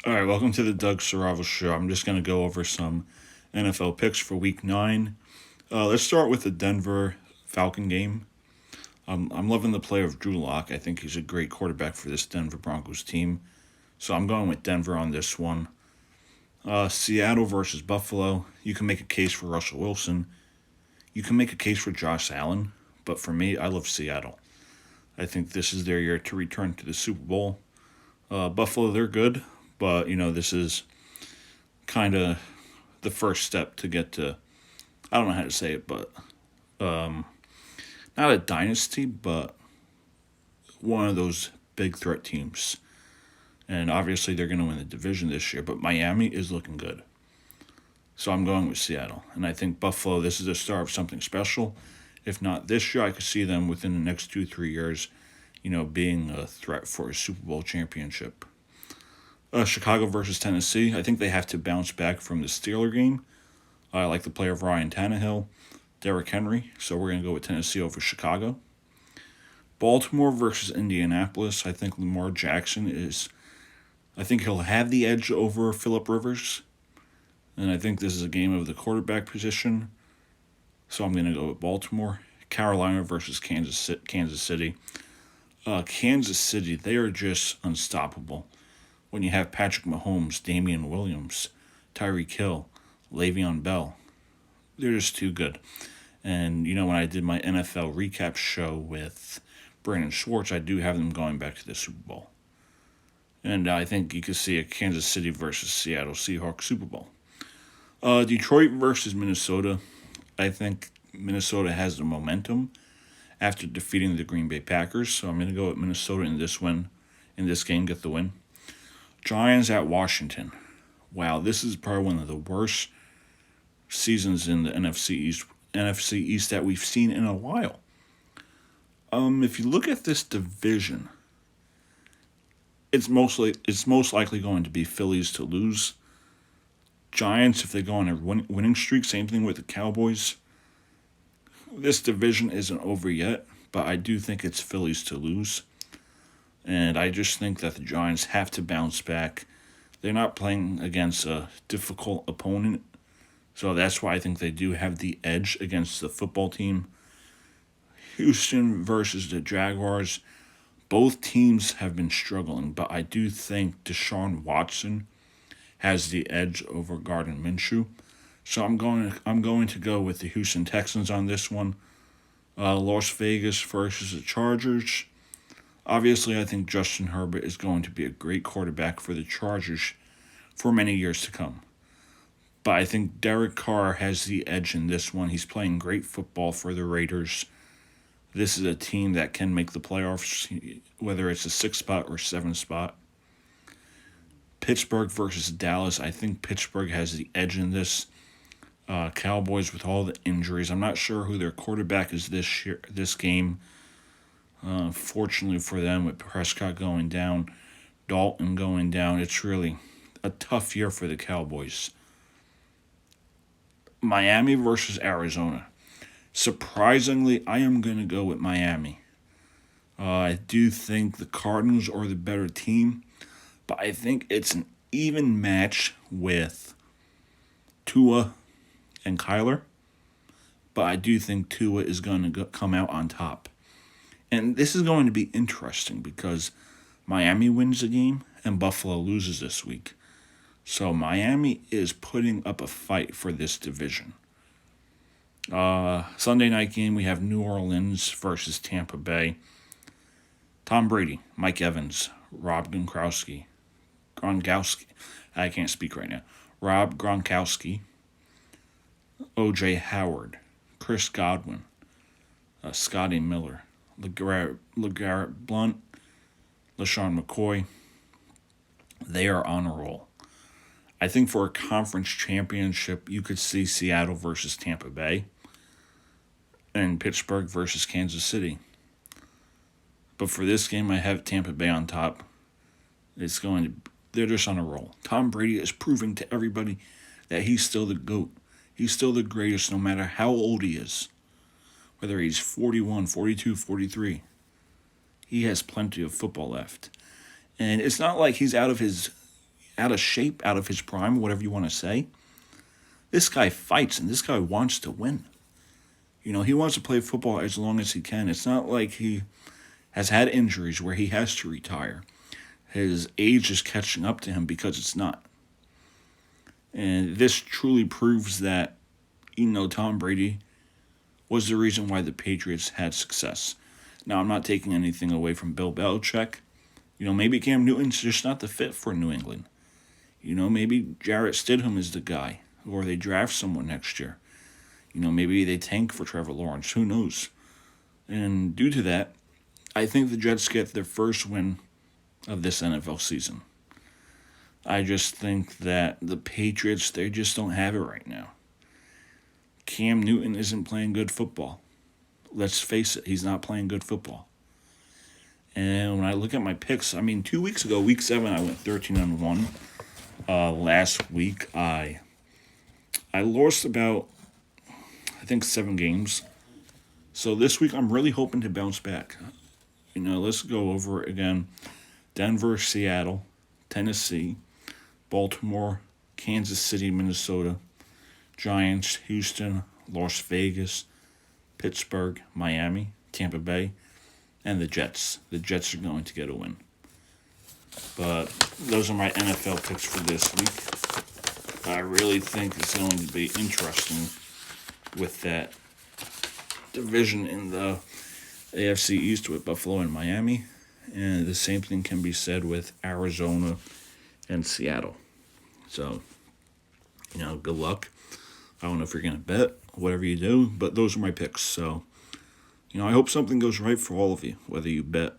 All right, welcome to the Doug Saravo Show. I'm just going to go over some NFL picks for Week 9. Let's start with the Denver Falcon game. I'm loving the play of Drew Lock. I think he's a great quarterback for this Denver Broncos team. So I'm going with Denver on this one. Seattle versus Buffalo. You can make a case for Russell Wilson. You can make a case for Josh Allen. But for me, I love Seattle. I think this is their year to return to the Super Bowl. Buffalo, they're good. But, this is kind of the first step to get to, I don't know how to say it, but not a dynasty, but one of those big threat teams. And obviously they're going to win the division this year, but Miami is looking good. So I'm going with Seattle. And I think Buffalo, this is the start of something special. If not this year, I could see them within the next 2-3 years, being a threat for a Super Bowl championship. Chicago versus Tennessee. I think they have to bounce back from the Steeler game. I like the play of Ryan Tannehill, Derrick Henry, so we're going to go with Tennessee over Chicago. Baltimore versus Indianapolis. I think Lamar Jackson I think he'll have the edge over Phillip Rivers. And I think this is a game of the quarterback position. So I'm going to go with Baltimore. Carolina versus Kansas City. Kansas City, they are just unstoppable. When you have Patrick Mahomes, Damian Williams, Tyreek Hill, Le'Veon Bell, they're just too good. And, when I did my NFL recap show with Brandon Schwartz, I do have them going back to the Super Bowl. And I think you could see a Kansas City versus Seattle Seahawks Super Bowl. Detroit versus Minnesota. I think Minnesota has the momentum after defeating the Green Bay Packers. So I'm going to go with Minnesota in this game, get the win. Giants at Washington. Wow, this is probably one of the worst seasons in the NFC East that we've seen in a while. If you look at this division, it's most likely going to be Phillies to lose. Giants, if they go on a winning streak, same thing with the Cowboys. This division isn't over yet, but I do think it's Phillies to lose. And I just think that the Giants have to bounce back. They're not playing against a difficult opponent. So that's why I think they do have the edge against the football team. Houston versus the Jaguars. Both teams have been struggling, but I do think Deshaun Watson has the edge over Gardner Minshew. So I'm going to go with the Houston Texans on this one. Las Vegas versus the Chargers. Obviously, I think Justin Herbert is going to be a great quarterback for the Chargers for many years to come. But I think Derek Carr has the edge in this one. He's playing great football for the Raiders. This is a team that can make the playoffs, whether it's a 6th spot or 7th spot. Pittsburgh versus Dallas. I think Pittsburgh has the edge in this. Cowboys with all the injuries. I'm not sure who their quarterback is this game. Fortunately for them, with Prescott going down, Dalton going down, it's really a tough year for the Cowboys. Miami versus Arizona. Surprisingly, I am going to go with Miami. I do think the Cardinals are the better team, but I think it's an even match with Tua and Kyler. But I do think Tua is going to come out on top. And this is going to be interesting because Miami wins the game and Buffalo loses this week. So Miami is putting up a fight for this division. Sunday night game, we have New Orleans versus Tampa Bay. Tom Brady, Mike Evans, Rob Gronkowski. I can't speak right now. Rob Gronkowski, O.J. Howard, Chris Godwin, Scotty Miller, LeGarrette Blount, LaShawn McCoy. They are on a roll. I think for a conference championship, you could see Seattle versus Tampa Bay and Pittsburgh versus Kansas City. But for this game, I have Tampa Bay on top. They're just on a roll. Tom Brady is proving to everybody that he's still the GOAT. He's still the greatest no matter how old he is. Whether he's 41, 42, 43. He has plenty of football left. And it's not like he's out of his out of shape, out of his prime, whatever you want to say. This guy fights and this guy wants to win. He wants to play football as long as he can. It's not like he has had injuries where he has to retire. His age is catching up to him because it's not. And this truly proves that, Tom Brady was the reason why the Patriots had success. Now, I'm not taking anything away from Bill Belichick. Maybe Cam Newton's just not the fit for New England. Maybe Jarrett Stidham is the guy, or they draft someone next year. Maybe they tank for Trevor Lawrence. Who knows? And due to that, I think the Jets get their first win of this NFL season. I just think that the Patriots, they just don't have it right now. Cam Newton isn't playing good football. Let's face it, he's not playing good football. And when I look at my picks, 2 weeks ago, week 7, I went 13-1. Last week, I lost about, I think, 7 games. So this week, I'm really hoping to bounce back. Let's go over it again. Denver, Seattle, Tennessee, Baltimore, Kansas City, Minnesota, Giants, Houston, Las Vegas, Pittsburgh, Miami, Tampa Bay, and the Jets. The Jets are going to get a win. But those are my NFL picks for this week. I really think it's going to be interesting with that division in the AFC East with Buffalo and Miami. And the same thing can be said with Arizona and Seattle. So, good luck. I don't know if you're going to bet, whatever you do, but those are my picks. So, I hope something goes right for all of you, whether you bet.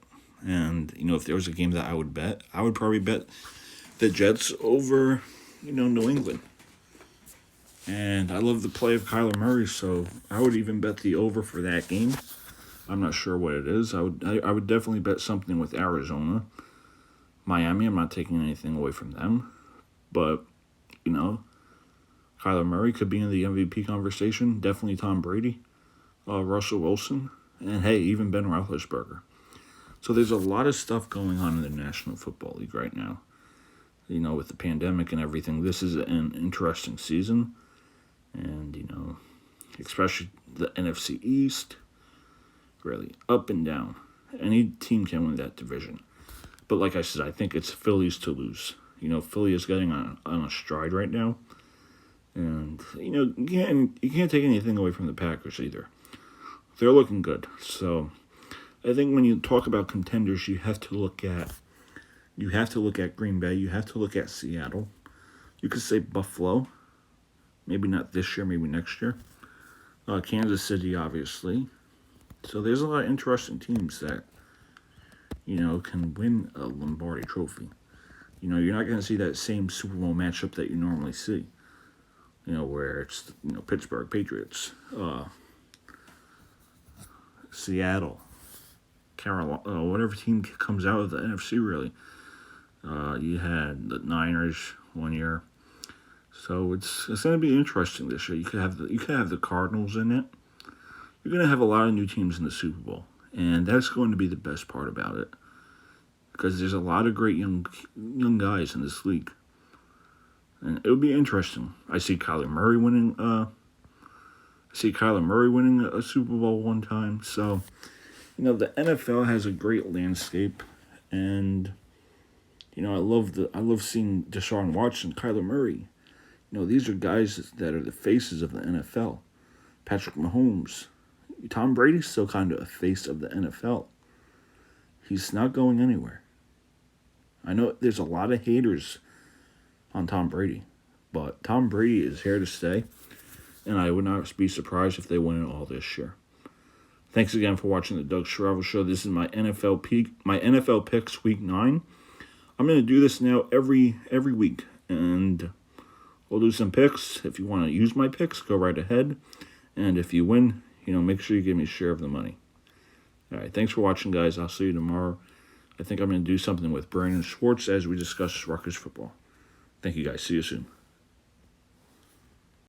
And, if there was a game that I would bet, I would probably bet the Jets over, New England. And I love the play of Kyler Murray, so I would even bet the over for that game. I'm not sure what it is. I would definitely bet something with Arizona. Miami, I'm not taking anything away from them. But, Kyler Murray could be in the MVP conversation. Definitely Tom Brady, Russell Wilson, and, hey, even Ben Roethlisberger. So there's a lot of stuff going on in the National Football League right now. With the pandemic and everything, this is an interesting season. And, especially the NFC East, really up and down. Any team can win that division. But like I said, I think it's Philly's to lose. Philly is getting on a stride right now. And, you can't take anything away from the Packers either. They're looking good. So I think when you talk about contenders, you have to look at Green Bay. You have to look at Seattle. You could say Buffalo. Maybe not this year, maybe next year. Kansas City, obviously. So there's a lot of interesting teams that, can win a Lombardi trophy. You're not going to see that same Super Bowl matchup that you normally see. Where it's, Pittsburgh Patriots, Seattle, Carolina, whatever team comes out of the NFC, really. You had the Niners one year. So it's going to be interesting this year. You could have the Cardinals in it. You're going to have a lot of new teams in the Super Bowl, and that's going to be the best part about it, because there's a lot of great young guys in this league, and it would be interesting. I see Kyler Murray winning. A Super Bowl one time. So, the NFL has a great landscape, and I love seeing Deshaun Watson, Kyler Murray. These are guys that are the faces of the NFL. Patrick Mahomes. Tom Brady's still kind of a face of the NFL. He's not going anywhere. I know there's a lot of haters on Tom Brady, but Tom Brady is here to stay, and I would not be surprised if they win it all this year. Thanks again for watching the Doug Shrivel Show. This is my NFL picks week 9. I'm going to do this now every week, and we'll do some picks. If you want to use my picks, go right ahead. And if you win, make sure you give me a share of the money. All right, thanks for watching, guys. I'll see you tomorrow. I think I'm going to do something with Brandon Schwartz as we discuss Rutgers football. Thank you, guys. See you soon.